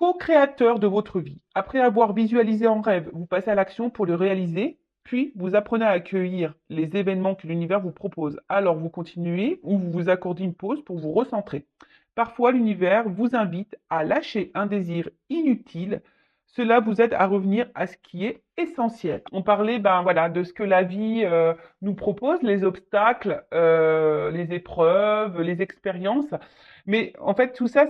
co-créateur de votre vie. Après avoir visualisé en rêve, vous passez à l'action pour le réaliser, puis vous apprenez à accueillir les événements que l'univers vous propose. Alors vous continuez ou vous vous accordez une pause pour vous recentrer. Parfois, l'univers vous invite à lâcher un désir inutile. Cela vous aide à revenir à ce qui est essentiel. On parlait voilà, de ce que la vie nous propose, les obstacles, les épreuves, les expériences. Mais en fait, tout ça,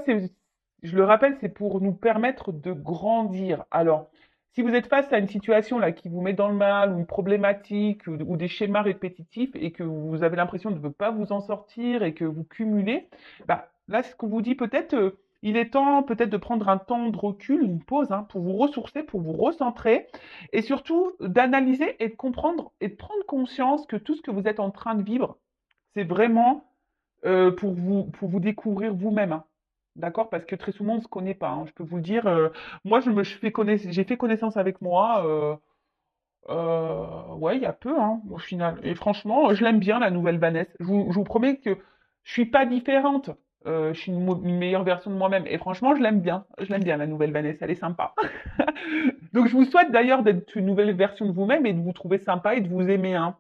je le rappelle, c'est pour nous permettre de grandir. Alors, si vous êtes face à une situation là qui vous met dans le mal, ou une problématique, ou des schémas répétitifs, et que vous avez l'impression de ne pas vous en sortir et que vous cumulez, là, ce qu'on vous dit peut-être, il est temps peut-être de prendre un temps de recul, une pause, hein, pour vous ressourcer, pour vous recentrer, et surtout d'analyser et de comprendre et de prendre conscience que tout ce que vous êtes en train de vivre, c'est vraiment pour vous découvrir vous-même, hein. D'accord? Parce que très souvent, on ne se connaît pas, hein. Je peux vous le dire. Moi, j'ai fait connaissance avec moi. Ouais, il y a peu, hein, au final. Et franchement, je l'aime bien, la nouvelle Vanessa. Je vous promets que je suis pas différente. Je suis une meilleure version de moi-même. Et franchement, je l'aime bien. Je l'aime bien, la nouvelle Vanessa. Elle est sympa. Donc, je vous souhaite d'ailleurs d'être une nouvelle version de vous-même et de vous trouver sympa et de vous aimer, hein.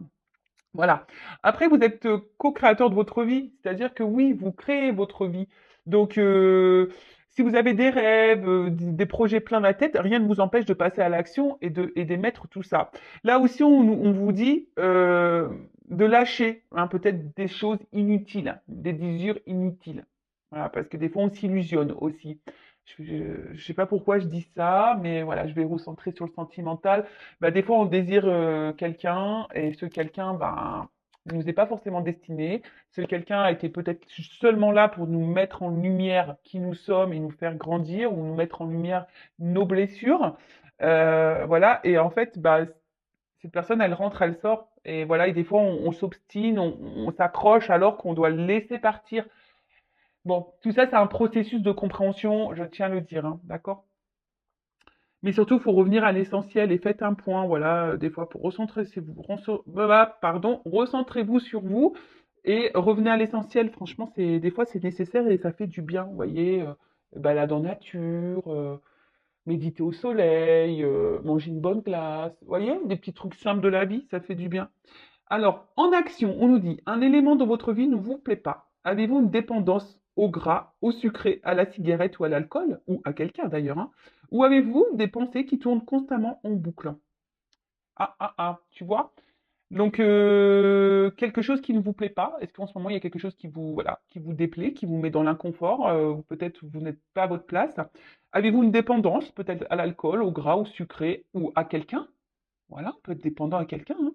Voilà. Après, vous êtes co-créateur de votre vie, c'est-à-dire que oui, vous créez votre vie. Donc, si vous avez des rêves, des projets plein la tête, rien ne vous empêche de passer à l'action et d'émettre tout ça. Là aussi, on vous dit de lâcher, hein, peut-être des choses inutiles, hein, des désirs inutiles. Voilà, parce que des fois, on s'illusionne aussi. Je ne sais pas pourquoi je dis ça, mais voilà, je vais vous centrer sur le sentimental. Des fois, on désire quelqu'un et ce quelqu'un ne nous est pas forcément destiné. Ce quelqu'un a été peut-être seulement là pour nous mettre en lumière qui nous sommes et nous faire grandir ou nous mettre en lumière nos blessures. Voilà. Et en fait, cette personne, elle rentre, elle sort. Et voilà. Et des fois, on s'obstine, on s'accroche alors qu'on doit le laisser partir. Bon, tout ça, c'est un processus de compréhension, je tiens à le dire, hein, d'accord? Mais surtout, il faut revenir à l'essentiel et faites un point, voilà, des fois pour recentrez-vous sur vous et revenez à l'essentiel. Franchement, des fois c'est nécessaire et ça fait du bien, vous voyez, balade en nature, méditer au soleil, manger une bonne glace, vous voyez, des petits trucs simples de la vie, ça fait du bien. Alors, en action, on nous dit, un élément de votre vie ne vous plaît pas. Avez-vous une dépendance au gras, au sucré, à la cigarette ou à l'alcool, ou à quelqu'un d'ailleurs, hein? Ou avez-vous des pensées qui tournent constamment en boucle? Ah, ah, ah, tu vois? Donc, quelque chose qui ne vous plaît pas, est-ce qu'en ce moment, il y a quelque chose qui vous, voilà, qui vous déplaît, qui vous met dans l'inconfort, ou peut-être vous n'êtes pas à votre place? Avez-vous une dépendance, peut-être à l'alcool, au gras, au sucré, ou à quelqu'un? Voilà, on peut être dépendant à quelqu'un, hein.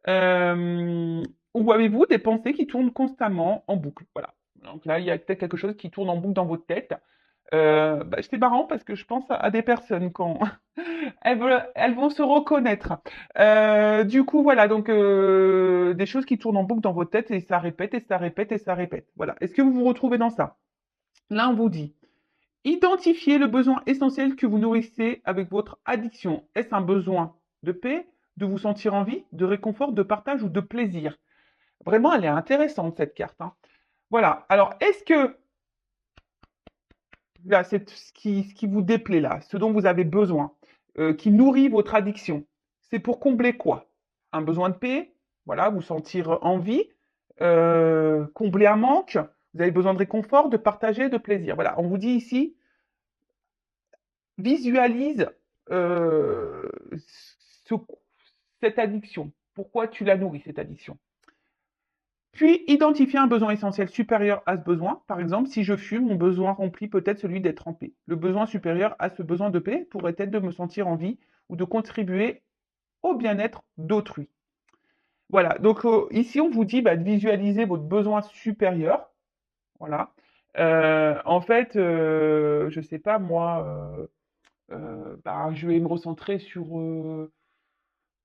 Euh, ou avez-vous des pensées qui tournent constamment en boucle? Voilà. Donc là, il y a peut-être quelque chose qui tourne en boucle dans votre tête. C'est marrant parce que je pense à des personnes quand elles vont se reconnaître. Du coup, voilà, donc des choses qui tournent en boucle dans votre tête et ça répète et ça répète et ça répète. Voilà. Est-ce que vous vous retrouvez dans ça? Là, on vous dit, identifiez le besoin essentiel que vous nourrissez avec votre addiction. Est-ce un besoin de paix, de vous sentir en vie, de réconfort, de partage ou de plaisir? Vraiment, elle est intéressante cette carte, hein. Voilà. Alors, est-ce que là, c'est ce qui vous déplaît là, ce dont vous avez besoin, qui nourrit votre addiction, c'est pour combler quoi? Un besoin de paix, voilà, vous sentir en vie, combler un manque, vous avez besoin de réconfort, de partager, de plaisir. Voilà, on vous dit ici, visualise euh, ce- cette addiction. Pourquoi tu la nourris, cette addiction? Puis, identifier un besoin essentiel supérieur à ce besoin. Par exemple, si je fume, mon besoin remplit peut-être celui d'être en paix. Le besoin supérieur à ce besoin de paix pourrait être de me sentir en vie ou de contribuer au bien-être d'autrui. Voilà, donc ici, on vous dit de visualiser votre besoin supérieur. Voilà. En fait, je ne sais pas, moi, je vais me recentrer sur le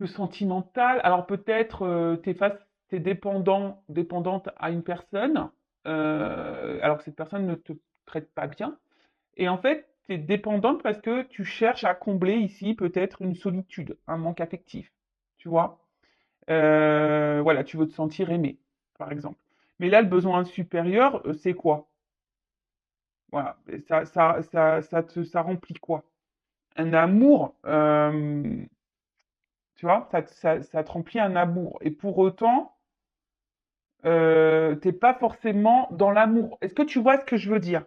sentimental. Alors peut-être t'es dépendante à une personne, alors que cette personne ne te traite pas bien. Et en fait, tu es dépendante parce que tu cherches à combler ici peut-être une solitude, un manque affectif. Tu vois? Voilà, tu veux te sentir aimé, par exemple. Mais là, le besoin supérieur, c'est quoi? Voilà. Et ça remplit quoi? Un amour, tu vois, ça te remplit un amour. Et pour autant, t'es pas forcément dans l'amour. Est-ce que tu vois ce que je veux dire?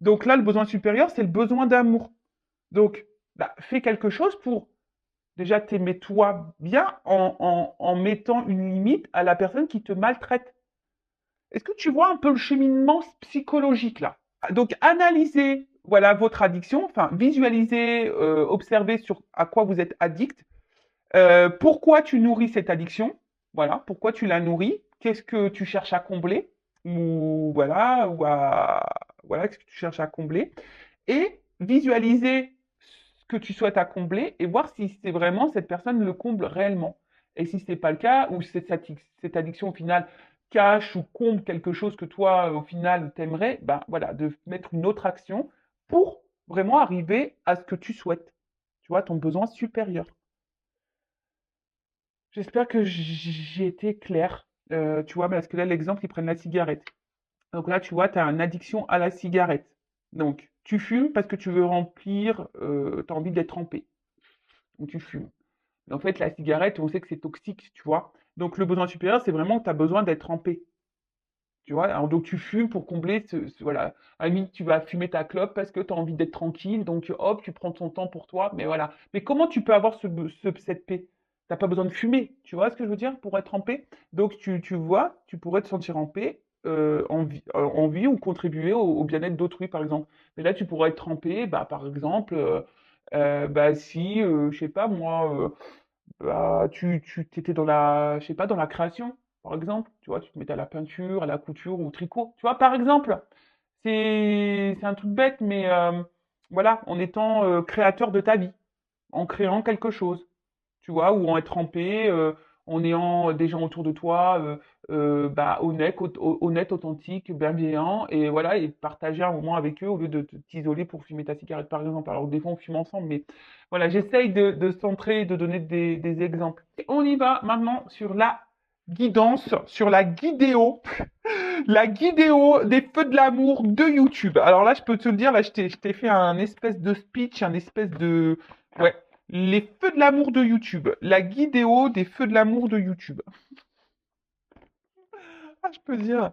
Donc là, le besoin supérieur, c'est le besoin d'amour. Donc, bah, fais quelque chose pour déjà t'aimer toi bien en mettant une limite à la personne qui te maltraite. Est-ce que tu vois un peu le cheminement psychologique là? Donc, analysez voilà, votre addiction, enfin, visualisez, observez sur à quoi vous êtes addict. Pourquoi tu nourris cette addiction? Voilà, pourquoi tu la nourris? Qu'est-ce que tu cherches à combler? Ou voilà, voilà, qu'est-ce que tu cherches à combler? Et visualiser ce que tu souhaites à combler et voir si c'est vraiment cette personne le comble réellement. Et si ce n'est pas le cas, ou cette addiction au final cache ou comble quelque chose que toi, au final, t'aimerais, ben voilà, de mettre une autre action pour vraiment arriver à ce que tu souhaites. Tu vois, ton besoin supérieur. J'espère que j'ai été clair. Tu vois, parce que là, l'exemple, ils prennent la cigarette. Donc là, tu vois, tu as une addiction à la cigarette. Donc, tu fumes parce que tu veux remplir, tu as envie d'être trempé. Donc, tu fumes. Mais en fait, la cigarette, on sait que c'est toxique, tu vois. Donc, le besoin supérieur, c'est vraiment que tu as besoin d'être trempé. Tu vois, alors donc tu fumes pour combler voilà. À la limite, tu vas fumer ta clope parce que tu as envie d'être tranquille, donc hop, tu prends ton temps pour toi, mais voilà. Mais comment tu peux avoir cette paix? T'as pas besoin de fumer, tu vois ce que je veux dire, pour être en paix? Donc tu vois, tu pourrais te sentir en paix, en vie ou contribuer au bien-être d'autrui, par exemple. Mais là, tu pourrais être trempé, bah, par exemple, bah, si, je sais pas moi, bah, tu t'étais dans la, je sais pas, dans la création, par exemple. Tu vois, tu te mettais à la peinture, à la couture ou au tricot. Tu vois, par exemple, c'est un truc bête, mais voilà, en étant créateur de ta vie, en créant quelque chose, tu vois, ou en être en paix, en ayant des gens autour de toi, bah, honnêtes, authentiques, bienveillants, et voilà, et partager un moment avec eux au lieu de t'isoler pour fumer ta cigarette, par exemple. Alors, des fois, on fume ensemble, mais voilà, j'essaye de centrer, de donner des exemples. Et on y va maintenant sur la guidance, sur la guidéo, la guidéo des feux de l'amour de YouTube. Alors là, je peux te le dire, là, je t'ai fait un espèce de speech, un espèce de... Ouais, les feux de l'amour de YouTube. La guidéo des feux de l'amour de YouTube. Ah, je peux dire,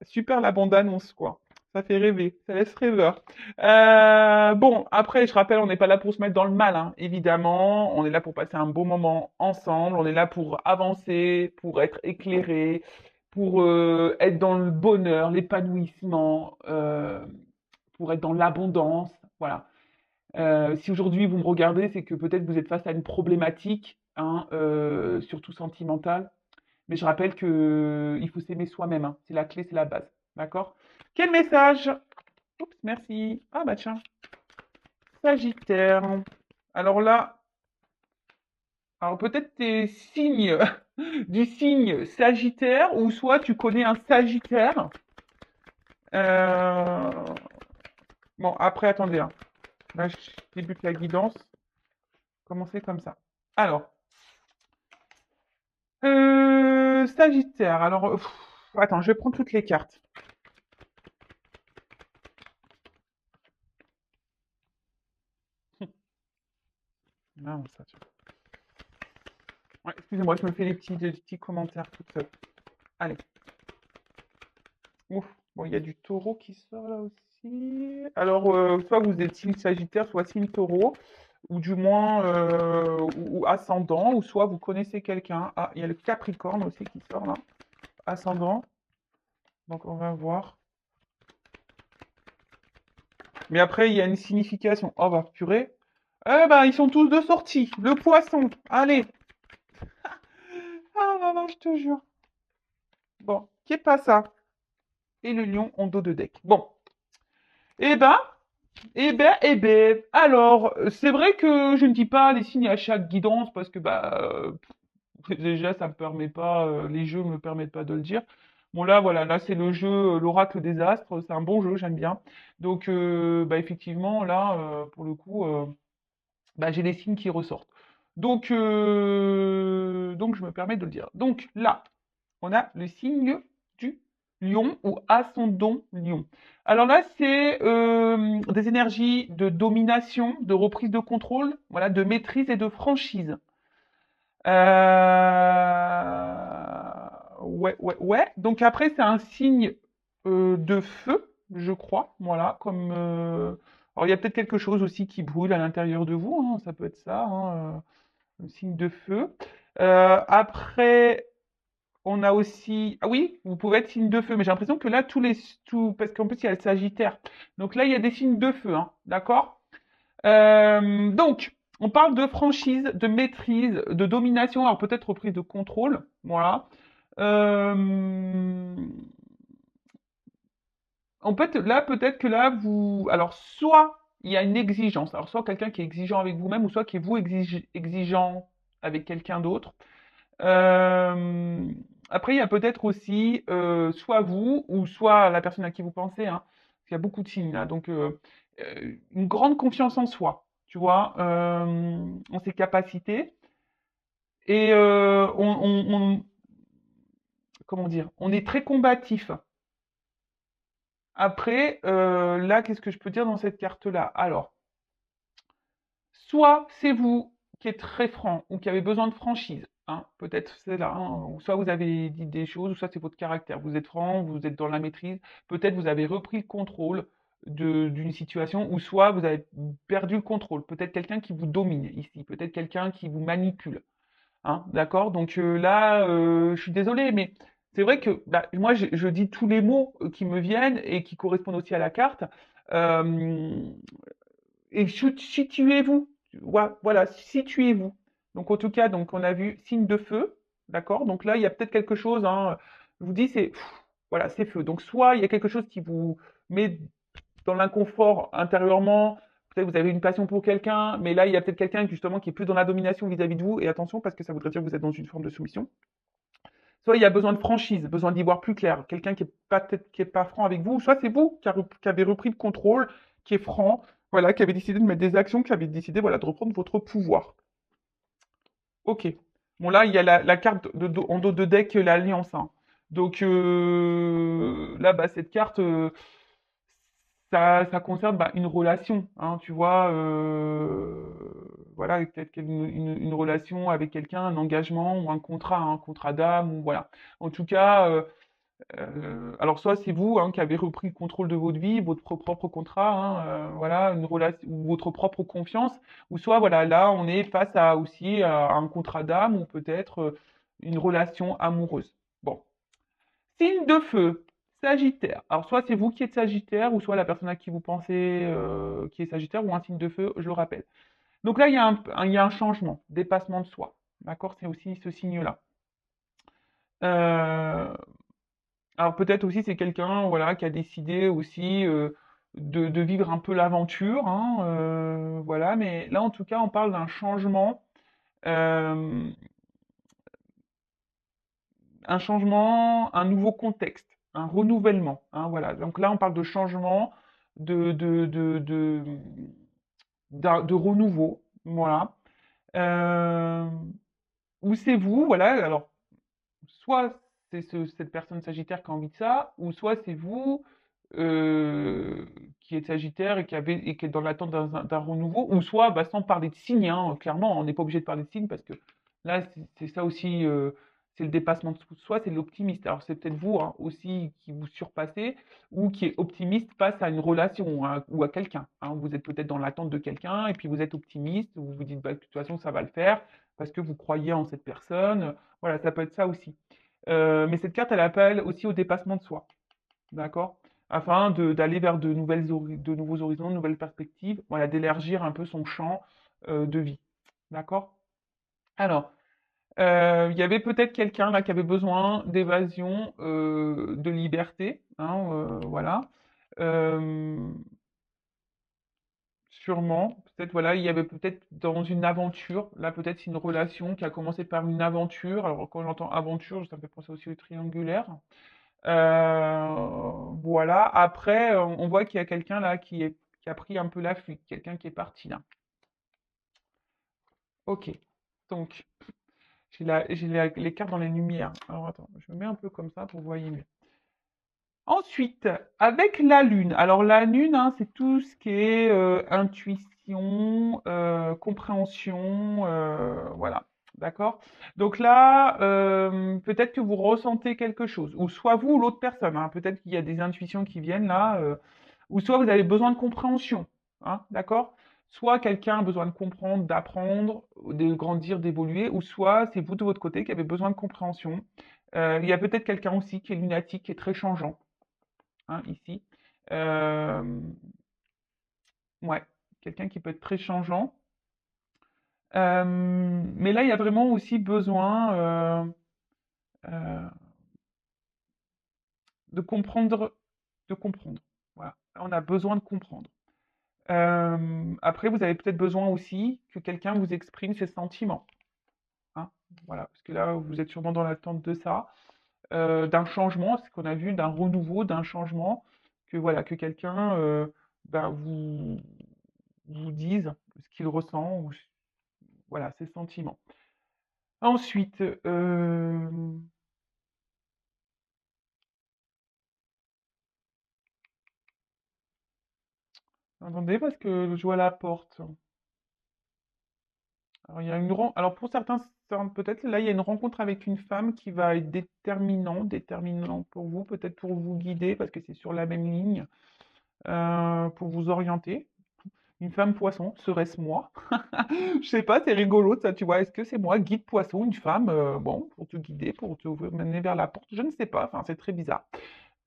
super la bande-annonce, quoi. Ça fait rêver, ça laisse rêveur. Bon, après, je rappelle, on n'est pas là pour se mettre dans le mal, hein, évidemment. On est là pour passer un beau moment ensemble. On est là pour avancer, pour être éclairé, pour être dans le bonheur, l'épanouissement, pour être dans l'abondance. Voilà. Si aujourd'hui vous me regardez, c'est que peut-être vous êtes face à une problématique, hein, surtout sentimentale. Mais je rappelle que il faut s'aimer soi-même, hein. C'est la clé, c'est la base. D'accord? Quel message? Oups, merci. Ah bah tiens, Sagittaire. Alors là, alors peut-être tes signes du signe Sagittaire, ou soit tu connais un Sagittaire. Euh, Bon, après, attendez, hein. Là, je débute la guidance. Commencez comme ça. Alors, Sagittaire. Alors, attends, je vais prendre toutes les cartes. Non, ça, ouais, excusez-moi, je me fais des petits commentaires toute seule. Allez. Ouf. Bon, il y a du taureau qui sort là aussi. Alors, soit vous êtes signe Sagittaire, soit signe taureau, ou du moins ou ascendant, ou soit vous connaissez quelqu'un. Ah, il y a le Capricorne aussi qui sort là. Ascendant. Donc, on va voir. Mais après, il y a une signification. Oh, bah, purée. Eh ben, ils sont tous de sortie. Le poisson. Allez. Ah là là, je te jure. Bon, qui est pas ça? Et le lion en dos de deck. Bon. Eh ben, alors, c'est vrai que je ne dis pas les signes à chaque guidance parce que, bah, déjà, ça me permet pas, les jeux me permettent pas de le dire. Bon, là, voilà, là, c'est le jeu, l'oracle des astres. C'est un bon jeu, j'aime bien. Donc, bah, effectivement, là, pour le coup, bah, j'ai les signes qui ressortent. Donc, je me permets de le dire. Donc, là, on a le signe du lion ou ascendant lion. Alors là, c'est des énergies de domination, de reprise de contrôle, voilà, de maîtrise et de franchise. Ouais, ouais, ouais. Donc après, c'est un signe de feu, je crois. Voilà, comme. Alors il y a peut-être quelque chose aussi qui brûle à l'intérieur de vous, hein, ça peut être ça, hein, un signe de feu. Après, on a aussi. Ah oui, vous pouvez être signe de feu, mais j'ai l'impression que là, parce qu'en plus, il y a le Sagittaire. Donc là, il y a des signes de feu, hein, d'accord? Donc, on parle de franchise, de maîtrise, de domination, alors peut-être reprise de contrôle, voilà. Euh, En fait, là, peut-être que là, alors, soit il y a une exigence, alors soit quelqu'un qui est exigeant avec vous-même, ou soit qui est vous exigeant avec quelqu'un d'autre. Euh, Après, il y a peut-être aussi soit vous, ou soit la personne à qui vous pensez, hein, parce qu'il y a beaucoup de signes là. Donc, une grande confiance en soi, tu vois, en ses capacités. Et comment dire, on est très combatif. Après, là, qu'est-ce que je peux dire dans cette carte-là? Alors, soit c'est vous qui êtes très franc ou qui avez besoin de franchise, hein, peut-être c'est là, hein, ou soit vous avez dit des choses, ou soit c'est votre caractère. Vous êtes franc, vous êtes dans la maîtrise, peut-être vous avez repris le contrôle d'une situation, ou soit vous avez perdu le contrôle. Peut-être quelqu'un qui vous domine ici, peut-être quelqu'un qui vous manipule. Hein, d'accord? Donc là, je suis désolée, mais c'est vrai que bah, moi, je dis tous les mots qui me viennent et qui correspondent aussi à la carte. Euh, et situez-vous. Voilà, situez-vous. Donc en tout cas, donc on a vu signe de feu, d'accord? Donc là, il y a peut-être quelque chose, hein, je vous dis, voilà, c'est feu. Donc soit il y a quelque chose qui vous met dans l'inconfort intérieurement, peut-être vous avez une passion pour quelqu'un, mais là, il y a peut-être quelqu'un justement qui est plus dans la domination vis-à-vis de vous, et attention, parce que ça voudrait dire que vous êtes dans une forme de soumission. Soit il y a besoin de franchise, besoin d'y voir plus clair, quelqu'un qui est pas peut-être qui est pas franc avec vous, soit c'est vous qui avez repris le contrôle, qui est franc, voilà, qui avez décidé de mettre des actions, qui avez décidé voilà de reprendre votre pouvoir. Ok. Bon là il y a la carte en dos de deck l'alliance, hein. Donc là bah cette carte ça concerne bah, une relation, hein, tu vois, voilà, peut-être une relation avec quelqu'un, un engagement ou un contrat d'âme, ou voilà. En tout cas, alors soit c'est vous hein, qui avez repris le contrôle de votre vie, votre propre contrat, hein, voilà, une relation, ou votre propre confiance, ou soit voilà, là on est face à aussi à un contrat d'âme ou peut-être une relation amoureuse. Bon, signe de feu, Sagittaire. Alors soit c'est vous qui êtes Sagittaire, ou soit la personne à qui vous pensez qui est Sagittaire, ou un signe de feu, je le rappelle. Donc là il y a il y a un changement, dépassement de soi, d'accord? C'est aussi ce signe-là. Euh, Alors peut-être aussi c'est quelqu'un voilà qui a décidé aussi de vivre un peu l'aventure, hein, voilà. Mais là en tout cas on parle d'un changement, euh, un nouveau contexte, un renouvellement, hein, voilà. Donc là on parle de changement, de de de de, de renouveau, voilà. Euh, Ou c'est vous, voilà. Alors soit c'est cette personne Sagittaire qui a envie de ça, ou soit c'est vous qui êtes Sagittaire et et qui est dans l'attente d'un renouveau, ou soit bah, sans parler de signes, hein, clairement, on n'est pas obligé de parler de signes parce que là, c'est ça aussi, c'est le dépassement de soi, c'est l'optimiste. Alors c'est peut-être vous hein, aussi qui vous surpassez ou qui est optimiste face à une relation hein, ou à quelqu'un, hein. Vous êtes peut-être dans l'attente de quelqu'un et puis vous êtes optimiste, vous vous dites bah, de toute façon ça va le faire parce que vous croyez en cette personne. Voilà, ça peut être ça aussi. Mais cette carte, elle appelle aussi au dépassement de soi, d'accord? Afin d'aller vers de nouveaux horizons, de nouvelles perspectives, voilà, d'élargir un peu son champ de vie, d'accord? Alors, il y avait peut-être quelqu'un là qui avait besoin d'évasion, de liberté, hein, voilà. Euh, Sûrement, peut-être voilà, il y avait peut-être dans une aventure, là peut-être c'est une relation qui a commencé par une aventure. Alors quand j'entends aventure, ça me fait penser aussi au triangulaire. Voilà. Après, on voit qu'il y a quelqu'un là qui a pris un peu la fuite, quelqu'un qui est parti là. Ok. Donc, j'ai les cartes dans les lumières. Alors attends, je me mets un peu comme ça pour voir mieux. Ensuite, avec la lune. Alors la lune, hein, c'est tout ce qui est intuition, compréhension, voilà. D'accord? Donc là, peut-être que vous ressentez quelque chose, ou soit vous ou l'autre personne, hein. Peut-être qu'il y a des intuitions qui viennent là, ou soit vous avez besoin de compréhension, hein, d'accord? Soit quelqu'un a besoin de comprendre, d'apprendre, de grandir, d'évoluer, ou soit c'est vous de votre côté qui avez besoin de compréhension. Il y a peut-être quelqu'un aussi qui est lunatique, qui est très changeant, hein, ici. Euh, ouais, quelqu'un qui peut être très changeant. Mais là, il y a vraiment aussi besoin euh, de comprendre, de comprendre. Voilà, on a besoin de comprendre. Après, vous avez peut-être besoin aussi que quelqu'un vous exprime ses sentiments, hein. Voilà, parce que là, vous êtes sûrement dans l'attente de ça, d'un changement, ce qu'on a vu, d'un renouveau, d'un changement, que voilà, que quelqu'un ben, vous dise ce qu'il ressent, ou voilà, ses sentiments. Ensuite, attendez, parce que je vois la porte. Alors, il y a alors pour certains, peut-être là, il y a une rencontre avec une femme qui va être déterminant pour vous, peut-être pour vous guider, parce que c'est sur la même ligne, pour vous orienter. Une femme poisson, serait-ce moi? Je sais pas, c'est rigolo ça, tu vois. Est-ce que c'est moi, guide poisson, une femme, bon, pour te guider, pour te mener vers la porte? Je ne sais pas, enfin, c'est très bizarre.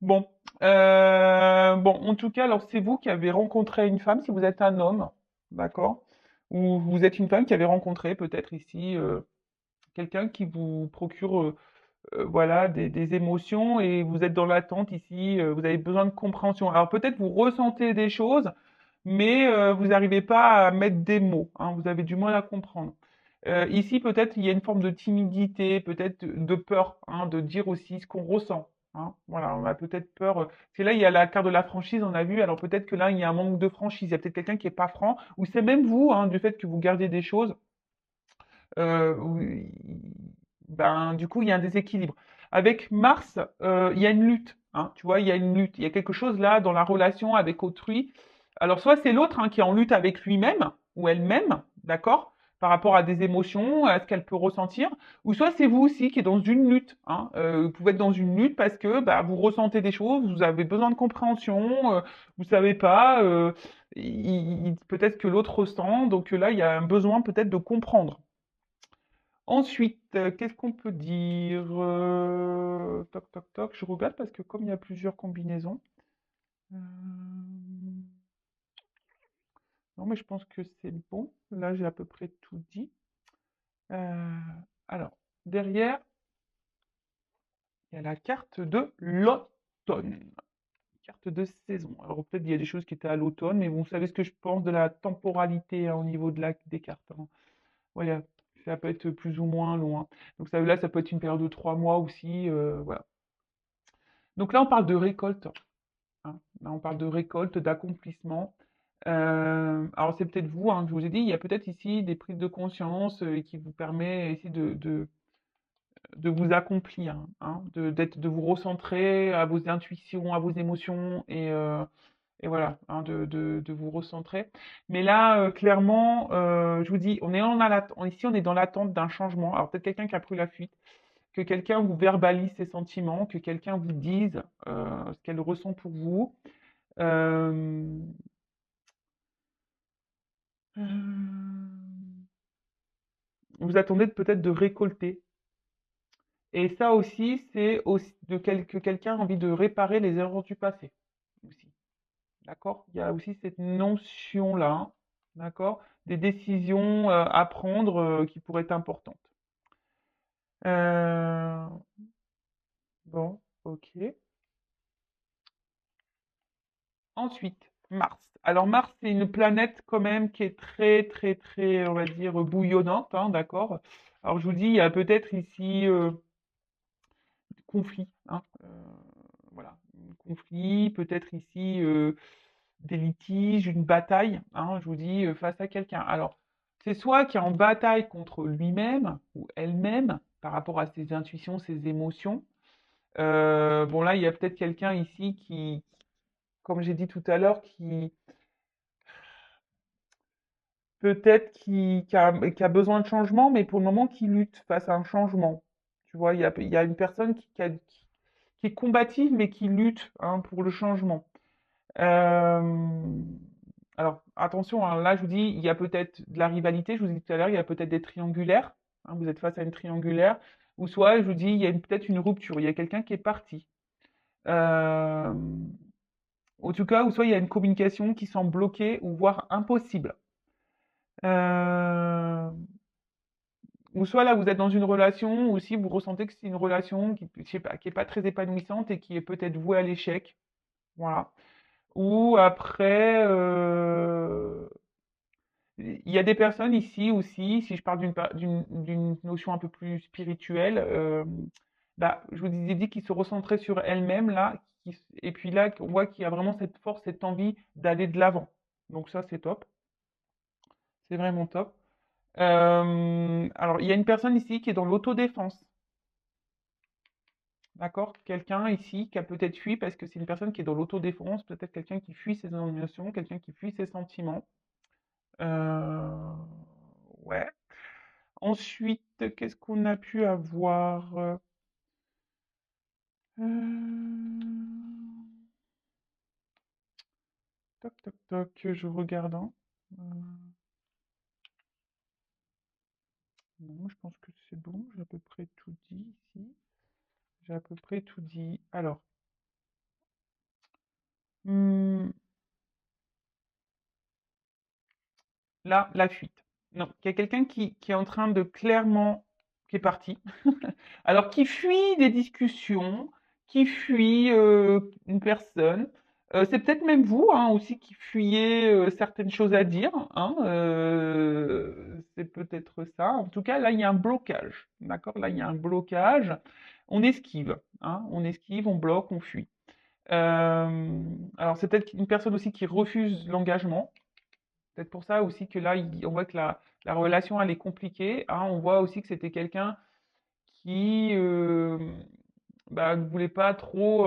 Bon, bon, en tout cas, alors c'est vous qui avez rencontré une femme, si vous êtes un homme, d'accord? Ou vous êtes une femme qui avait rencontré peut-être ici quelqu'un qui vous procure, voilà, des émotions, et vous êtes dans l'attente ici, vous avez besoin de compréhension. Alors peut-être vous ressentez des choses, mais vous n'arrivez pas à mettre des mots, hein, vous avez du mal à comprendre. Ici, peut-être il y a une forme de timidité, peut-être de peur, hein, de dire aussi ce qu'on ressent, hein. Voilà, on a peut-être peur. Parce que là, il y a la carte de la franchise, on a vu. Alors peut-être que là, il y a un manque de franchise. Il y a peut-être quelqu'un qui est pas franc, ou c'est même vous, hein, du fait que vous gardez des choses. Où ben, du coup, il y a un déséquilibre. Avec Mars, il y a une lutte, hein, tu vois, il y a une lutte. Il y a quelque chose là dans la relation avec autrui. Alors, soit c'est l'autre, hein, qui est en lutte avec lui-même ou elle-même, d'accord, par rapport à des émotions, à ce qu'elle peut ressentir, ou soit c'est vous aussi qui êtes dans une lutte, hein. Vous pouvez être dans une lutte parce que bah, vous ressentez des choses, vous avez besoin de compréhension, vous savez pas, peut-être que l'autre ressent, donc là, il y a un besoin peut-être de comprendre. Ensuite, qu'est-ce qu'on peut dire? Toc, toc, toc, je regarde parce que comme il y a plusieurs combinaisons. euh, Non, mais je pense que c'est bon. Là, j'ai à peu près tout dit. Euh, alors, derrière, il y a la carte de l'automne. Carte de saison. Alors, peut-être il y a des choses qui étaient à l'automne, mais vous savez ce que je pense de la temporalité, hein, au niveau des cartes, hein. Voilà, ça peut être plus ou moins loin. Donc ça, là, ça peut être une période de 3 mois aussi. Voilà. Donc là, on parle de récolte, hein. Là, on parle de récolte, d'accomplissement. Alors c'est peut-être vous, hein, je vous ai dit, il y a peut-être ici des prises de conscience qui vous permet ici de vous accomplir, hein, de vous recentrer à vos intuitions, à vos émotions, et voilà, hein, de vous recentrer. Mais là, clairement, je vous dis, ici on est dans l'attente d'un changement. Alors peut-être quelqu'un qui a pris la fuite, que quelqu'un vous verbalise ses sentiments, que quelqu'un vous dise ce qu'elle ressent pour vous. Euh, Vous attendez peut-être de récolter. Et ça aussi, c'est aussi que quelqu'un a envie de réparer les erreurs du passé. Aussi. D'accord? Il y a aussi cette notion-là. D'accord? Des décisions à prendre qui pourraient être importantes. Euh, bon, ok. Ensuite, Mars. Alors Mars, c'est une planète quand même qui est très, très, très, on va dire, bouillonnante, hein, d'accord? Alors je vous dis, il y a peut-être ici conflit, hein, voilà, un conflit, peut-être ici des litiges, une bataille, hein, je vous dis, face à quelqu'un. Alors, c'est soit qui est en bataille contre lui-même ou elle-même par rapport à ses intuitions, ses émotions, Bon, là, il y a peut-être quelqu'un ici qui, comme j'ai dit tout à l'heure, qui peut-être qui a besoin de changement, mais pour le moment qui lutte face à un changement. Tu vois, il y a une personne qui est combative, mais qui lutte hein, pour le changement. Euh, alors, attention, hein, là, je vous dis, il y a peut-être de la rivalité. Je vous ai dit tout à l'heure, il y a peut-être des triangulaires. Hein, vous êtes face à une triangulaire. Ou soit, je vous dis, il y a peut-être une rupture. Il y a quelqu'un qui est parti. Euh, en tout cas, ou soit il y a une communication qui semble bloquée ou voire impossible. Euh, ou soit là, vous êtes dans une relation, ou si vous ressentez que c'est une relation qui, je sais pas, qui est pas très épanouissante et qui est peut-être vouée à l'échec. Voilà. Ou après, il y a des personnes ici aussi, si je parle d'une notion un peu plus spirituelle, bah, je vous ai dit qu'ils se recentraient sur elles-mêmes là, et puis là, on voit qu'il y a vraiment cette force, cette envie d'aller de l'avant. Donc ça, c'est top, c'est vraiment top. Alors, il y a une personne ici qui est dans l'autodéfense, d'accord? Quelqu'un ici qui a peut-être fui parce que c'est une personne qui est dans l'autodéfense, peut-être quelqu'un qui fuit ses émotions, quelqu'un qui fuit ses sentiments. Euh, Ouais. Ensuite, qu'est-ce qu'on a pu avoir? Toc, toc, toc, je regarde. Hein. Non, je pense que c'est bon, j'ai à peu près tout dit ici. J'ai à peu près tout dit. Alors, hmm, là, la fuite. Non, il y a quelqu'un qui est en train de clairement, qui est parti. Alors, qui fuit des discussions, qui fuit une personne. C'est peut-être même vous hein, aussi qui fuyez certaines choses à dire. Hein, c'est peut-être ça. En tout cas, là, il y a un blocage. D'accord? Là, il y a un blocage. On esquive. Hein, on esquive, on bloque, on fuit. Alors, c'est peut-être une personne aussi qui refuse l'engagement. Peut-être pour ça aussi que là, on voit que la relation, elle est compliquée. Hein. On voit aussi que c'était quelqu'un qui bah, ne voulait pas trop,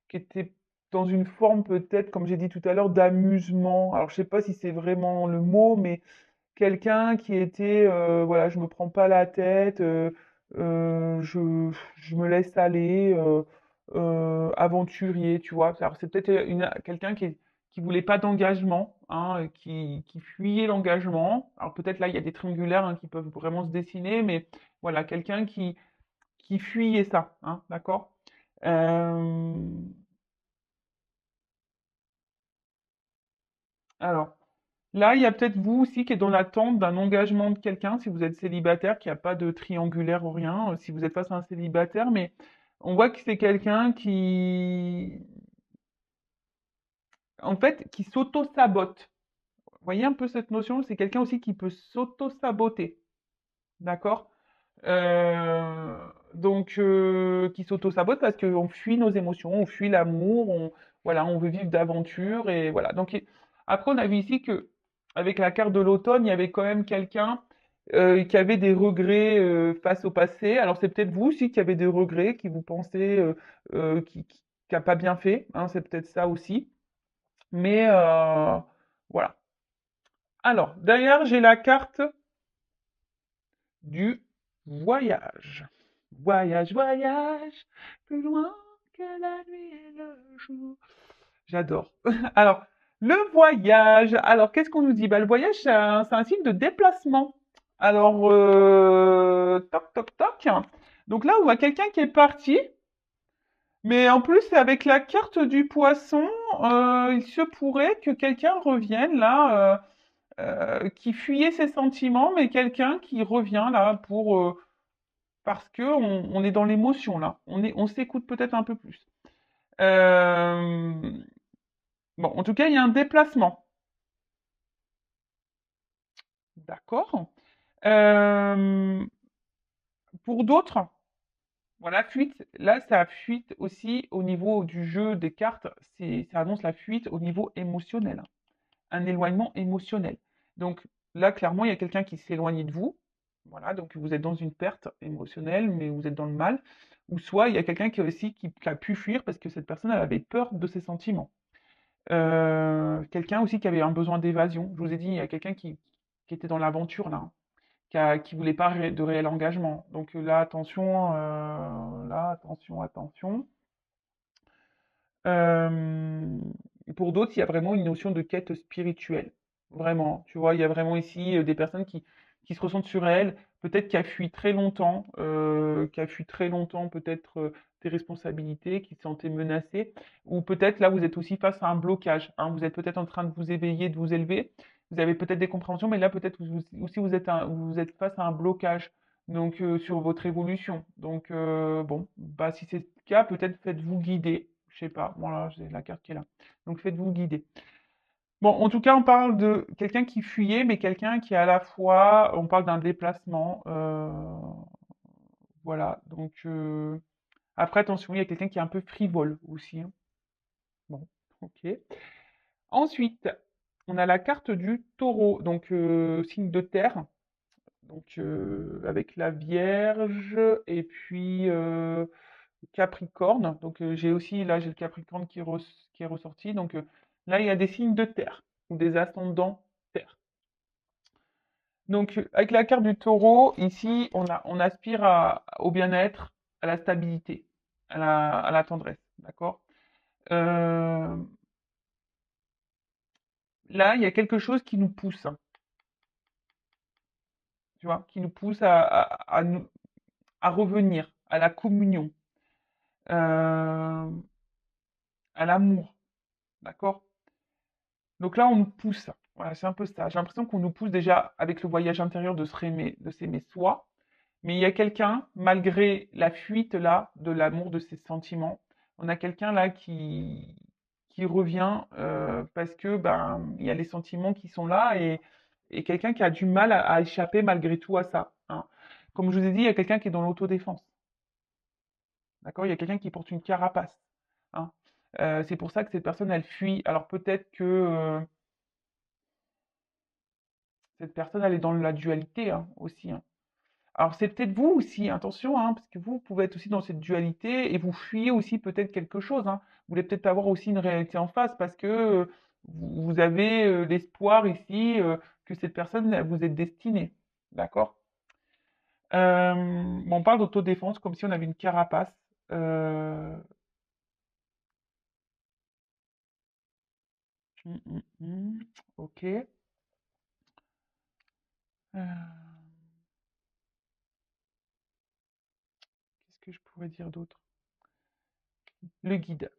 qui était dans une forme peut-être, comme j'ai dit tout à l'heure, d'amusement. Alors, je sais pas si c'est vraiment le mot, mais quelqu'un qui était, voilà, je me prends pas la tête, je me laisse aller, aventurier, tu vois. Alors, c'est peut-être quelqu'un qui voulait pas d'engagement, hein, qui fuyait l'engagement. Alors, peut-être là, il y a des triangulaires hein, qui peuvent vraiment se dessiner, mais voilà, quelqu'un qui fuyait ça, hein, d'accord? Euh, alors, là, il y a peut-être vous aussi qui êtes dans l'attente d'un engagement de quelqu'un, si vous êtes célibataire, qu'il n'y a pas de triangulaire ou rien, si vous êtes face à un célibataire, mais on voit que c'est quelqu'un qui, en fait, qui s'auto-sabote. Vous voyez un peu cette notion? C'est quelqu'un aussi qui peut s'auto-saboter, d'accord? Euh, donc, qui s'auto-sabote parce qu'on fuit nos émotions, on fuit l'amour, voilà, on veut vivre d'aventure et voilà. Donc, après, on a vu ici que avec la carte de l'automne, il y avait quand même quelqu'un qui avait des regrets face au passé. Alors, c'est peut-être vous aussi qui avez des regrets, qui vous pensez qui a pas bien fait, hein, c'est peut-être ça aussi. Mais voilà. Alors, derrière, j'ai la carte du voyage. Voyage, voyage, plus loin que la nuit et le jour. J'adore. Alors, le voyage. Alors, qu'est-ce qu'on nous dit? Bah, le voyage, c'est un signe de déplacement. Alors, toc, toc, toc. Donc là, on voit quelqu'un qui est parti, mais en plus, avec la carte du poisson, il se pourrait que quelqu'un revienne là, qui fuyait ses sentiments, mais quelqu'un qui revient là pour parce que on est dans l'émotion là. On s'écoute peut-être un peu plus. Euh, bon, en tout cas, il y a un déplacement. D'accord. Euh, pour d'autres, voilà, fuite. Là, ça fuite aussi au niveau du jeu des cartes. Ça annonce la fuite au niveau émotionnel. Un éloignement émotionnel. Donc là, clairement, il y a quelqu'un qui s'éloigne de vous. Voilà, donc vous êtes dans une perte émotionnelle, mais vous êtes dans le mal. Ou soit il y a quelqu'un qui aussi qui a pu fuir parce que cette personne elle avait peur de ses sentiments. Quelqu'un aussi qui avait un besoin d'évasion. Je vous ai dit, il y a quelqu'un qui était dans l'aventure là, hein, qui voulait pas de réel engagement. Donc là, attention, attention. Euh, pour d'autres, il y a vraiment une notion de quête spirituelle. Vraiment, tu vois, il y a vraiment ici des personnes qui se ressentent sur elles, peut-être qui a fui très longtemps peut-être des responsabilités, qui se sentaient menacées, ou peut-être là, vous êtes aussi face à un blocage, hein, vous êtes peut-être en train de vous éveiller, de vous élever, vous avez peut-être des compréhensions, mais là, peut-être aussi vous êtes face à un blocage. Donc sur votre évolution. Donc bon, bah si c'est le cas, peut-être faites-vous guider. Je sais pas, voilà, j'ai la carte qui est là. Donc faites-vous guider. Bon, en tout cas, on parle de quelqu'un qui fuyait, mais quelqu'un qui à la fois, on parle d'un déplacement. Voilà, donc après, attention, il y a quelqu'un qui est un peu frivole aussi, hein. Bon, ok. Ensuite, on a la carte du taureau, donc signe de terre, donc avec la Vierge et puis Capricorne. Donc j'ai aussi là j'ai le Capricorne qui est ressorti. Donc là il y a des signes de terre ou des ascendants terre. Donc avec la carte du Taureau, ici on aspire au bien-être, à la stabilité, à la tendresse, d'accord. Euh, Là il y a quelque chose qui nous pousse, hein, tu vois, qui nous pousse à revenir à la communion, euh, à l'amour, d'accord. Donc là, on nous pousse. Voilà, c'est un peu ça. J'ai l'impression qu'on nous pousse déjà avec le voyage intérieur de s'aimer soi. Mais il y a quelqu'un, malgré la fuite là de l'amour, de ses sentiments, on a quelqu'un là qui revient parce que ben il y a les sentiments qui sont là et quelqu'un qui a du mal à échapper malgré tout à ça, hein. Comme je vous ai dit, il y a quelqu'un qui est dans l'autodéfense. D'accord? Il y a quelqu'un qui porte une carapace, hein. C'est pour ça que cette personne, elle fuit. Alors peut-être que cette personne, elle est dans la dualité hein, aussi, hein. Alors c'est peut-être vous aussi, attention, hein, parce que vous pouvez être aussi dans cette dualité et vous fuyez aussi peut-être quelque chose, hein. Vous voulez peut-être avoir aussi une réalité en face parce que vous avez l'espoir ici que cette personne elle vous est destinée. D'accord? Bon, on parle d'autodéfense comme si on avait une carapace. Euh, ok. Qu'est-ce que je pourrais dire d'autre? Le guide.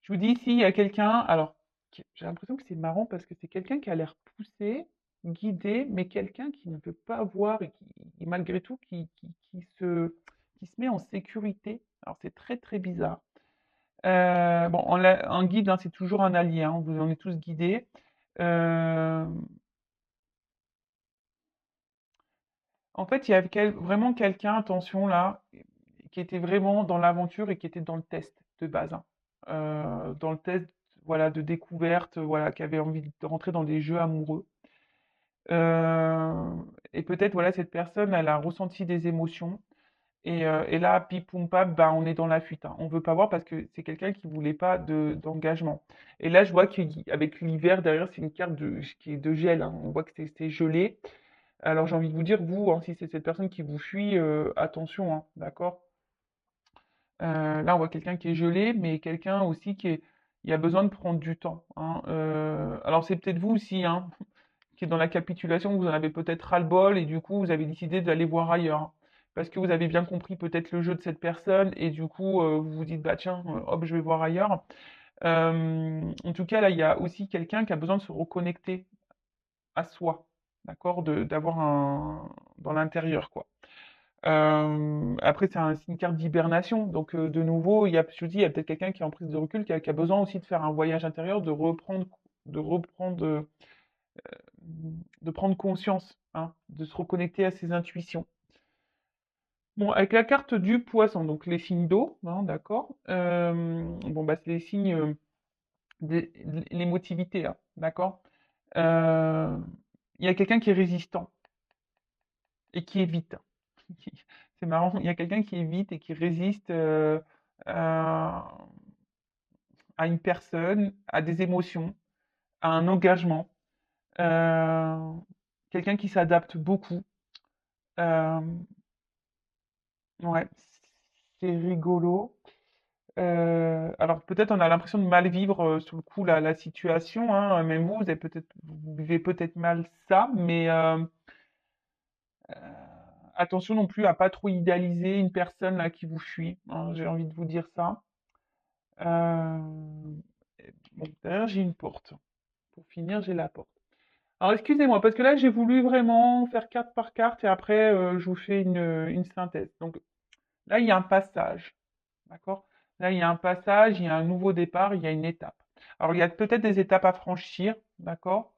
Je vous dis, s'il y a quelqu'un, alors j'ai l'impression que c'est marrant parce que c'est quelqu'un qui a l'air poussé, guidé, mais quelqu'un qui ne veut pas voir et malgré tout qui se met en sécurité. Alors c'est très très bizarre. Bon, un guide, hein, c'est toujours un allié, hein, vous en êtes tous guidés. Euh, En fait, il y avait vraiment quelqu'un, attention là, qui était vraiment dans l'aventure et qui était dans le test de base, hein. Dans le test, voilà, de découverte, voilà, qui avait envie de rentrer dans des jeux amoureux. Euh, et peut-être, voilà, cette personne, elle a ressenti des émotions. Et là, pip poum pam, bah, on est dans la fuite, hein. On veut pas voir parce que c'est quelqu'un qui voulait pas d'engagement. Et là, je vois qu'avec l'hiver derrière, c'est une carte qui est de gel, hein. On voit que c'est gelé. Alors j'ai envie de vous dire, vous, hein, si c'est cette personne qui vous fuit, attention, hein, d'accord? Là, on voit quelqu'un qui est gelé, mais quelqu'un aussi il a besoin de prendre du temps, hein. Alors c'est peut-être vous aussi, hein, qui est dans la capitulation, vous en avez peut-être ras-le-bol et du coup, vous avez décidé d'aller voir ailleurs, hein. Parce que vous avez bien compris peut-être le jeu de cette personne et du coup, vous vous dites, bah tiens, hop, je vais voir ailleurs. En tout cas, là, il y a aussi quelqu'un qui a besoin de se reconnecter à soi, d'accord? D'avoir dans l'intérieur, quoi. Après, c'est une carte d'hibernation. Donc, de nouveau, je vous dis, il y a peut-être quelqu'un qui est en prise de recul, qui a besoin aussi de faire un voyage intérieur, de reprendre, de prendre conscience, hein, de se reconnecter à ses intuitions. Bon, avec la carte du poisson, donc les signes d'eau, hein, d'accord? Bon, bah, c'est les signes, l'émotivité, hein, d'accord? Euh, Il y a quelqu'un qui est résistant et qui évite. C'est marrant, il y a quelqu'un qui évite et qui résiste à à une personne, à des émotions, à un engagement. Euh, Quelqu'un qui s'adapte beaucoup. Euh, ouais, c'est rigolo. Alors peut-être on a l'impression de mal vivre sur le coup la situation, hein. Même vous, vous vivez peut-être mal ça, mais attention non plus à pas trop idéaliser une personne là qui vous fuit, hein, j'ai envie de vous dire ça. Euh, bon, derrière j'ai une porte. Pour finir, j'ai la porte. Alors excusez-moi, parce que là j'ai voulu vraiment faire carte par carte et après je vous fais une synthèse. Donc là il y a un passage, d'accord? Là il y a un passage, il y a un nouveau départ, il y a une étape. Alors il y a peut-être des étapes à franchir, d'accord?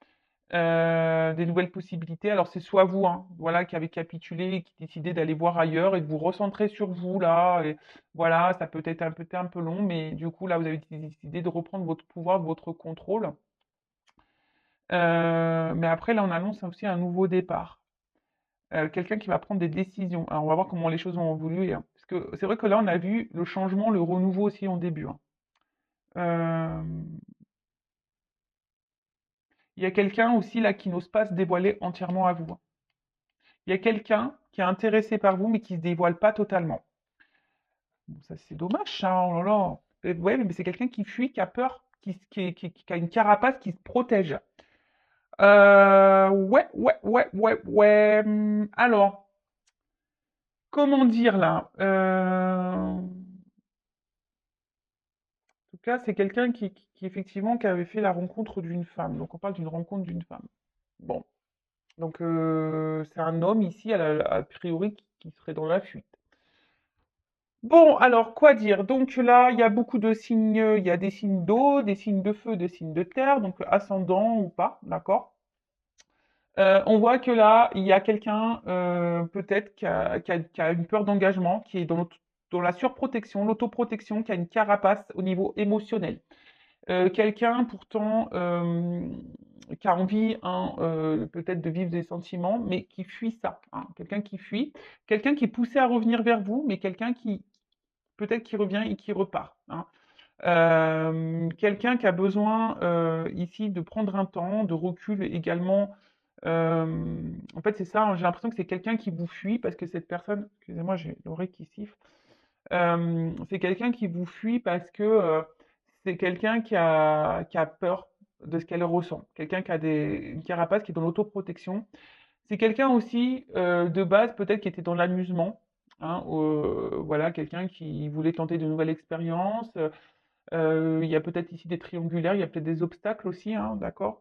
Des nouvelles possibilités. Alors c'est soit vous, hein, voilà, qui avez capitulé, qui décidez d'aller voir ailleurs et de vous recentrer sur vous là. Et voilà, ça peut être un peu long, mais du coup là vous avez décidé de reprendre votre pouvoir, votre contrôle. Mais après, là, on annonce aussi un nouveau départ. Quelqu'un qui va prendre des décisions. Alors, on va voir comment les choses vont évoluer, hein. Parce que c'est vrai que là, on a vu le changement, le renouveau aussi en début, hein. Euh, Il y a quelqu'un aussi là qui n'ose pas se dévoiler entièrement à vous, hein. Il y a quelqu'un qui est intéressé par vous, mais qui ne se dévoile pas totalement. Bon, ça, c'est dommage, ça, oh là là. Ouais, mais c'est quelqu'un qui fuit, qui a peur, qui a une carapace, qui se protège. Ouais. Alors, comment dire là? En tout cas, c'est quelqu'un qui effectivement qui avait fait la rencontre d'une femme. Donc on parle d'une rencontre d'une femme. Bon, donc c'est un homme ici, a priori, qui serait dans la fuite. Bon, alors quoi dire? Donc là, il y a beaucoup de signes, il y a des signes d'eau, des signes de feu, des signes de terre, donc ascendant ou pas, d'accord? On voit que là, il y a quelqu'un peut-être qui a une peur d'engagement, qui est dans la surprotection, l'autoprotection, qui a une carapace au niveau émotionnel. Quelqu'un pourtant qui a envie, hein, peut-être de vivre des sentiments, mais qui fuit ça, hein. Quelqu'un qui fuit, quelqu'un qui est poussé à revenir vers vous, mais quelqu'un qui peut-être qui revient et qui repart, hein. Quelqu'un qui a besoin ici de prendre un temps, de recul également. En fait, c'est ça, hein, j'ai l'impression que c'est quelqu'un qui vous fuit parce que cette personne, excusez-moi, j'ai l'oreille qui siffle. C'est quelqu'un qui vous fuit parce que c'est quelqu'un qui a peur de ce qu'elle ressent. Quelqu'un qui a une carapace qui est dans l'autoprotection. C'est quelqu'un aussi de base peut-être qui était dans l'amusement, hein, voilà, quelqu'un qui voulait tenter de nouvelles expériences. Il y a peut-être ici des triangulaires, il y a peut-être des obstacles aussi, hein, d'accord?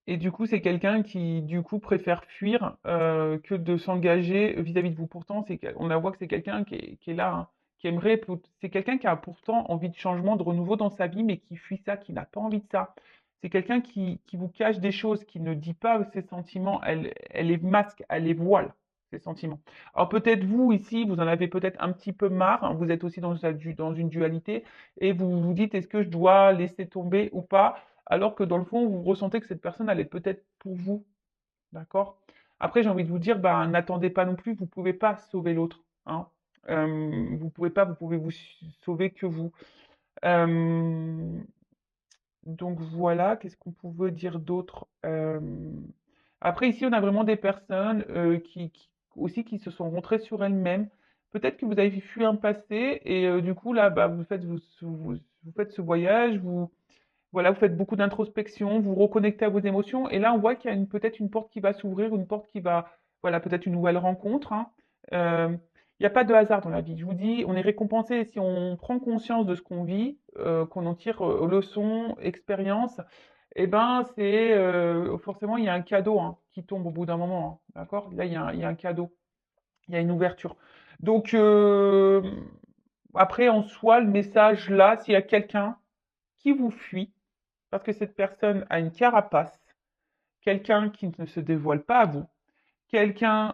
Et du coup, c'est quelqu'un qui, du coup, préfère fuir que de s'engager vis-à-vis de vous. Pourtant, on la voit que c'est quelqu'un qui est là, hein, qui aimerait. C'est quelqu'un qui a pourtant envie de changement, de renouveau dans sa vie, mais qui fuit ça, qui n'a pas envie de ça. C'est quelqu'un qui vous cache des choses, qui ne dit pas ses sentiments. Elle les masque, elle les voile, ses sentiments. Alors peut-être vous, ici, vous en avez peut-être un petit peu marre, hein, vous êtes aussi dans une dualité, et vous vous dites, est-ce que je dois laisser tomber ou pas? Alors que dans le fond, vous ressentez que cette personne, elle est peut-être pour vous, d'accord? Après, j'ai envie de vous dire, bah, n'attendez pas non plus, vous pouvez pas sauver l'autre, hein. Vous pouvez pas, vous pouvez vous sauver que vous. Euh, donc voilà, qu'est-ce qu'on pouvait dire d'autre? Après, ici, on a vraiment des personnes aussi qui se sont rentrées sur elles-mêmes. Peut-être que vous avez fui un passé et du coup, là, bah, vous faites ce voyage, voilà, vous faites beaucoup d'introspection, vous reconnectez à vos émotions, et là, on voit qu'il y a peut-être une porte qui va s'ouvrir, une porte qui va, voilà, peut-être une nouvelle rencontre, hein. Euh, Il n'y a pas de hasard dans la vie. Je vous dis, on est récompensé si on prend conscience de ce qu'on vit, qu'on en tire leçons, expériences. Eh ben, c'est forcément il y a un cadeau, hein, qui tombe au bout d'un moment, hein, d'accord? Là, il y a un cadeau, il y a une ouverture. Donc après, en soi, le message là, s'il y a quelqu'un qui vous fuit, parce que cette personne a une carapace, quelqu'un qui ne se dévoile pas à vous, quelqu'un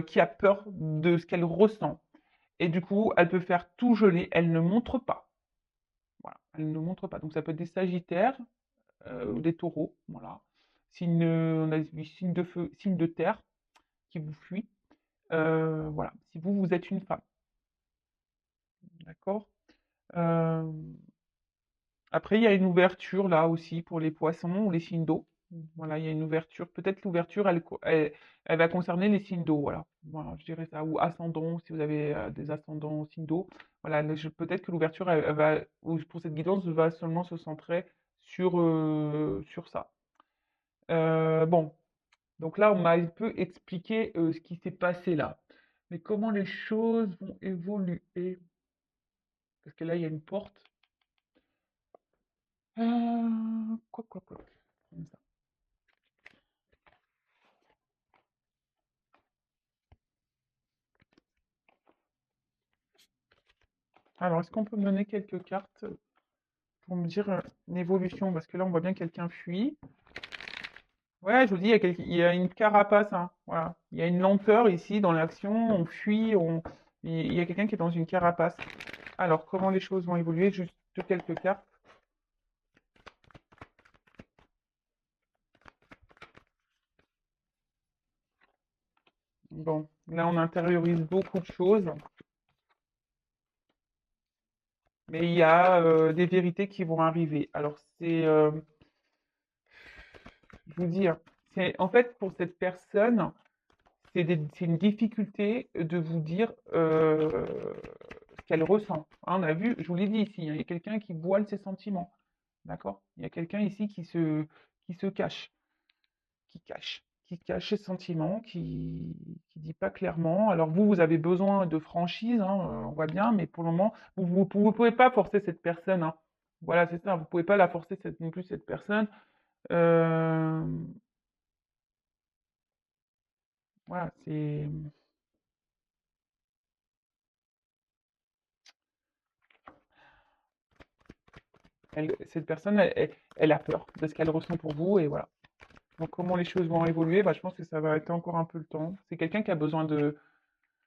qui a peur de ce qu'elle ressent. Et du coup, elle peut faire tout geler, elle ne montre pas. Voilà, elle ne montre pas. Donc ça peut être des sagittaires ou des taureaux, voilà. On a vu signe de feu, signe de terre qui vous fuit. Voilà, si vous, vous êtes une femme, d'accord? Euh, Après, il y a une ouverture là aussi pour les poissons ou les signes d'eau. Voilà, il y a une ouverture. Peut-être l'ouverture, elle va concerner les signes d'eau. Voilà. Voilà, je dirais ça. Ou ascendant, si vous avez des ascendants signes d'eau. Voilà, peut-être que l'ouverture, elle va, ou pour cette guidance, va seulement se centrer sur ça. Bon, donc là, on m'a un peu expliqué ce qui s'est passé là. Mais comment les choses vont évoluer? Parce que là, il y a une porte. Quoi. Comme ça. Alors, est-ce qu'on peut me donner quelques cartes pour me dire une évolution? Parce que là, on voit bien quelqu'un fuit. Ouais, je vous dis, il y a une carapace, hein. Voilà. Il y a une lenteur ici dans l'action. On fuit, il y a quelqu'un qui est dans une carapace. Alors, comment les choses vont évoluer? Juste quelques cartes. Bon, là, on intériorise beaucoup de choses, mais il y a des vérités qui vont arriver. Alors, je vous dis, hein, en fait, pour cette personne, c'est une difficulté de vous dire ce qu'elle ressent. Hein, on a vu, je vous l'ai dit ici, hein, il y a quelqu'un qui voile ses sentiments. D'accord? Il y a quelqu'un ici qui se cache, qui cache ses sentiments, qui dit pas clairement. Alors vous, vous avez besoin de franchise, hein, on voit bien, mais pour le moment, vous pouvez pas forcer cette personne. Hein. Voilà, c'est ça, vous pouvez pas la forcer non plus cette personne. Euh, voilà, cette personne, elle a peur de ce qu'elle ressent pour vous et voilà. Donc comment les choses vont évoluer, bah, je pense que ça va être encore un peu le temps. C'est quelqu'un qui a besoin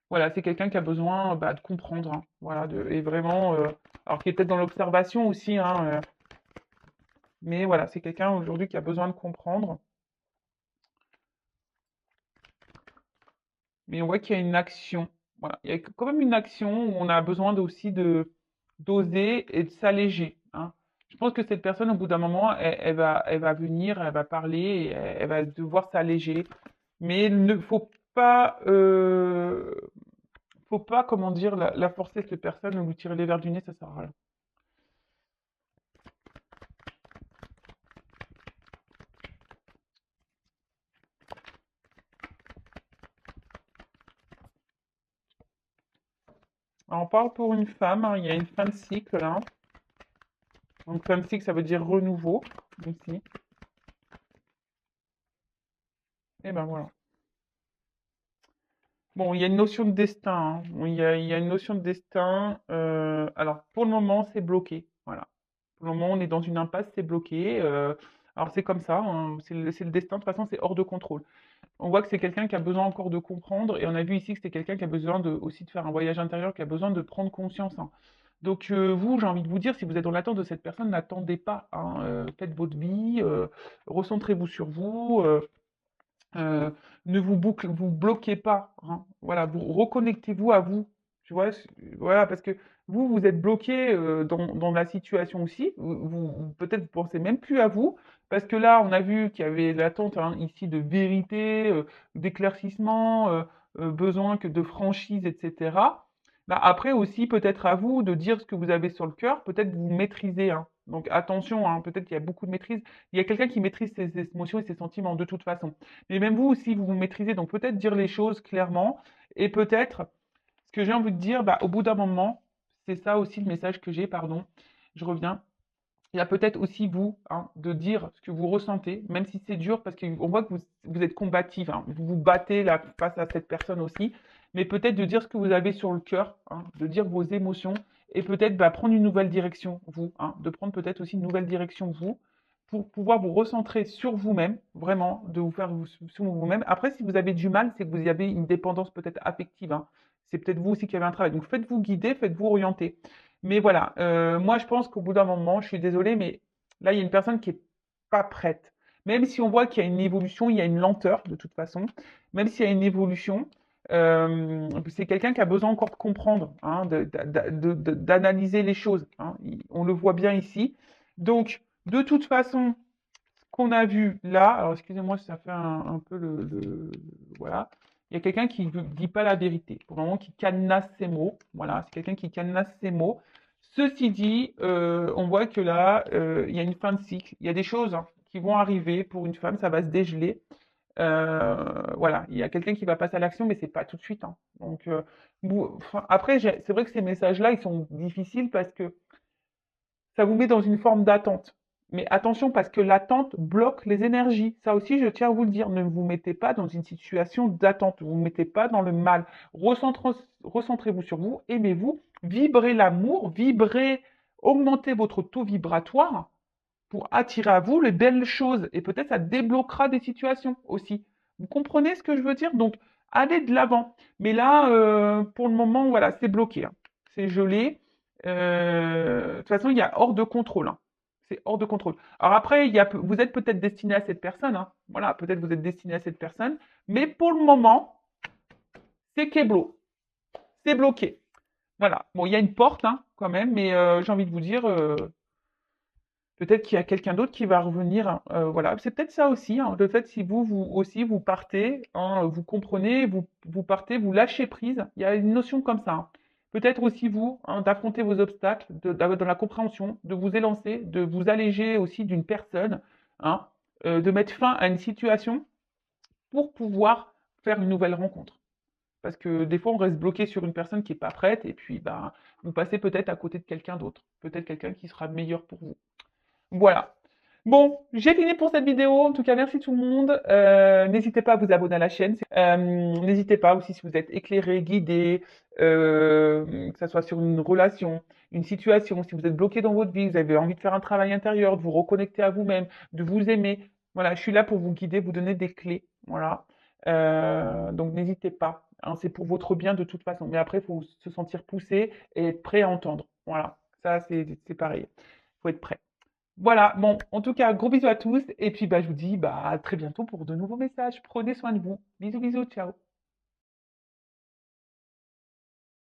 voilà, c'est quelqu'un qui a besoin bah, de comprendre, hein, voilà, et vraiment, alors qui est peut-être dans l'observation aussi, hein, mais voilà, c'est quelqu'un aujourd'hui qui a besoin de comprendre. Mais on voit qu'il y a une action, voilà, il y a quand même une action où on a besoin aussi de d'oser et de s'alléger, hein. Je pense que cette personne, au bout d'un moment, elle va venir, elle va parler, et elle va devoir s'alléger. Mais il ne faut pas, comment dire, la forcer cette personne ou lui tirer les verres du nez, ça sert à rien. Alors, on parle pour une femme, hein, il y a une fin de cycle là. Donc fin de cycle, ça veut dire renouveau ici. Et ben voilà. Bon, il y a une notion de destin, hein. Il y a une notion de destin. Alors pour le moment, c'est bloqué. Voilà. Pour le moment, on est dans une impasse, c'est bloqué. Alors c'est comme ça, hein, c'est le destin. De toute façon, c'est hors de contrôle. On voit que c'est quelqu'un qui a besoin encore de comprendre, et on a vu ici que c'est quelqu'un qui a besoin aussi de faire un voyage intérieur, qui a besoin de prendre conscience, hein. Donc vous, j'ai envie de vous dire, si vous êtes dans l'attente de cette personne, n'attendez pas, hein, faites votre vie, recentrez-vous sur vous, euh, ne vous bloquez pas, hein. Voilà, vous reconnectez-vous à vous, tu vois, voilà, parce que vous êtes bloqué dans la situation aussi, peut-être vous pensez même plus à vous, parce que là, on a vu qu'il y avait l'attente hein, ici de vérité, d'éclaircissement, besoin que de franchise, etc. Bah, après aussi, peut-être à vous de dire ce que vous avez sur le cœur, peut-être vous maîtrisez, hein. Donc attention, hein, peut-être qu'il y a beaucoup de maîtrise. Il y a quelqu'un qui maîtrise ses émotions et ses sentiments de toute façon. Mais même vous aussi, vous vous maîtrisez, donc peut-être dire les choses clairement, et peut-être, ce que j'ai envie de dire, bah, au bout d'un moment, c'est ça aussi le message que j'ai, pardon, je reviens, il y a peut-être aussi vous, hein, de dire ce que vous ressentez, même si c'est dur, parce qu'on voit que vous êtes combative, hein, vous vous battez là, face à cette personne aussi, mais peut-être de dire ce que vous avez sur le cœur, hein, de dire vos émotions, et peut-être bah, prendre une nouvelle direction, vous, hein, de prendre peut-être aussi une nouvelle direction, vous, pour pouvoir vous recentrer sur vous-même, vraiment, de vous faire sur vous-même. Après, si vous avez du mal, c'est que vous y avez une dépendance peut-être affective, hein. C'est peut-être vous aussi qui avez un travail. Donc faites-vous guider, faites-vous orienter. Mais voilà, moi je pense qu'au bout d'un moment, je suis désolée, mais là il y a une personne qui est pas prête. Même si on voit qu'il y a une évolution, il y a une lenteur de toute façon, même s'il y a une évolution, C'est quelqu'un qui a besoin encore de comprendre, hein, d'analyser les choses, hein. On le voit bien ici. Donc, de toute façon, ce qu'on a vu là, alors excusez-moi, ça fait un peu voilà. Il y a quelqu'un qui ne dit pas la vérité, pour le moment qui cadenasse ses mots. Voilà, c'est quelqu'un qui cadenasse ses mots. Ceci dit, on voit que là, il y a une fin de cycle. Il y a des choses, hein, qui vont arriver pour une femme, ça va se dégeler. Voilà, il y a quelqu'un qui va passer à l'action, mais c'est pas tout de suite, hein. Donc, enfin, après, c'est vrai que ces messages-là, ils sont difficiles parce que ça vous met dans une forme d'attente. Mais attention, parce que l'attente bloque les énergies. Ça aussi, je tiens à vous le dire. Ne vous mettez pas dans une situation d'attente. Ne vous mettez pas dans le mal. Recentrez-vous sur vous, aimez-vous, vibrez l'amour, vibrez, augmentez votre taux vibratoire pour attirer à vous les belles choses. Et peut-être ça débloquera des situations aussi. Vous comprenez ce que je veux dire? Donc, allez de l'avant. Mais là, pour le moment, voilà, c'est bloqué, hein. C'est gelé. De toute façon, il y a hors de contrôle, hein. C'est hors de contrôle. Alors après, vous êtes peut-être destiné à cette personne, hein. Voilà, peut-être vous êtes destiné à cette personne. Mais pour le moment, c'est keblo. C'est bloqué. Voilà. Bon, il y a une porte, hein, quand même, mais j'ai envie de vous dire, peut-être qu'il y a quelqu'un d'autre qui va revenir, hein. Voilà, c'est peut-être ça aussi, hein, le fait si vous aussi vous partez, hein, vous comprenez, vous partez, vous lâchez prise. Il y a une notion comme ça, hein. Peut-être aussi vous, hein, d'affronter vos obstacles, dans la compréhension, de vous élancer, de vous alléger aussi d'une personne, hein, de mettre fin à une situation pour pouvoir faire une nouvelle rencontre. Parce que des fois, on reste bloqué sur une personne qui n'est pas prête et puis bah, vous passez peut-être à côté de quelqu'un d'autre, peut-être quelqu'un qui sera meilleur pour vous. Voilà. Bon, j'ai fini pour cette vidéo. En tout cas, merci tout le monde. N'hésitez pas à vous abonner à la chaîne. N'hésitez pas aussi si vous êtes éclairé, guidé, que ce soit sur une relation, une situation, si vous êtes bloqué dans votre vie, vous avez envie de faire un travail intérieur, de vous reconnecter à vous-même, de vous aimer. Voilà, je suis là pour vous guider, vous donner des clés. Voilà. Donc n'hésitez pas, hein, c'est pour votre bien de toute façon. Mais après, il faut se sentir poussé et être prêt à entendre. Voilà, ça c'est pareil. Il faut être prêt. Voilà, bon, en tout cas, gros bisous à tous. Et puis, bah, je vous dis bah, à très bientôt pour de nouveaux messages. Prenez soin de vous. Bisous, bisous, ciao.